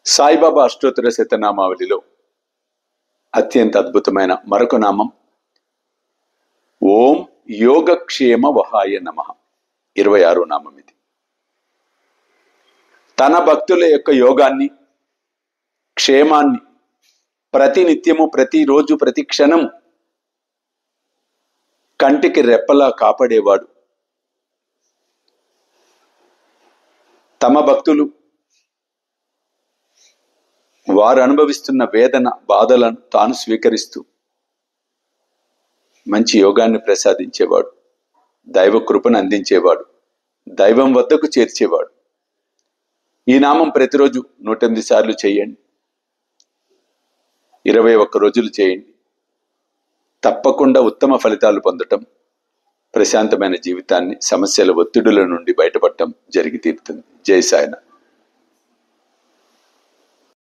సాయిబాబా అష్టోత్తర శతనామావళిలో అత్యంత అద్భుతమైన మరొక నామం ఓం యోగక్షేమ వహాయ నమః. 26వ నామం ఇది. తన భక్తుల యొక్క యోగాన్ని, క్షేమాన్ని ప్రతినిత్యము, ప్రతిరోజు, ప్రతి క్షణము కంటికి రెప్పలా కాపాడేవాడు. తమ భక్తులు వారు అనుభవిస్తున్న వేదన, బాధలను తాను స్వీకరిస్తూ మంచి యోగాన్ని ప్రసాదించేవాడు, దైవ కృపను అందించేవాడు, దైవం వద్దకు చేర్చేవాడు. ఈ నామం ప్రతిరోజు 108 సార్లు చేయండి, 21 రోజులు చేయండి. తప్పకుండా ఉత్తమ ఫలితాలు పొందటం, ప్రశాంతమైన జీవితాన్ని, సమస్యల ఒత్తిడుల నుండి బయటపడటం జరిగి తీరుతుంది. జై సాయినాథ్.